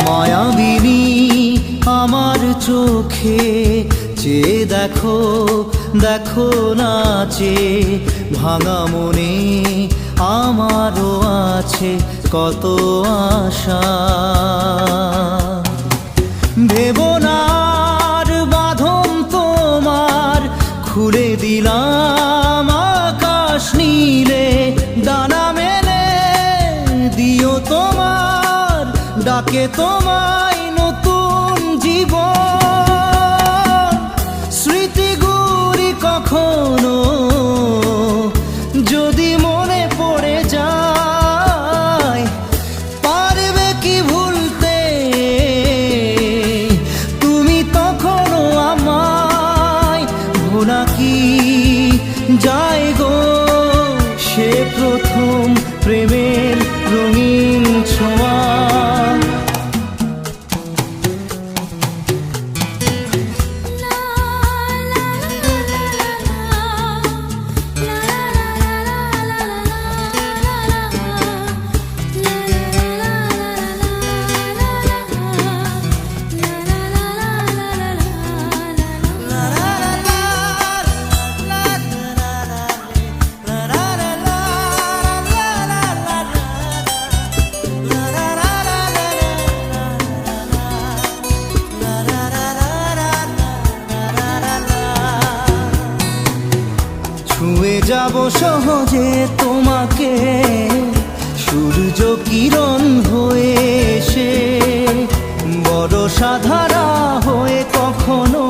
মায়াবিনী আমার চোখে চেয়ে দেখো, দেখো নাচে ভাঙা মনে আমারও আছে কত আশা। ভেবো না আর বাঁধন তোমার, খুলে দিলাম আকাশ নীলে, ডানা মেলে দিও তোমার ডাকে তোমায় নতুন জীবন। স্মৃতিগুলি কখনো যদি মনে পড়ে যায়, পারবে কি ভুলতে তুমি তখনও আমায়? ভোলা কি যায় গো সে প্রথম প্রেমের রঙিন ছোঁয়া। ছুঁয়ে যাব সহজে তোমাকে সূর্য কিরণ হয়ে এসে, বড় সাধারা হয়ে কখনো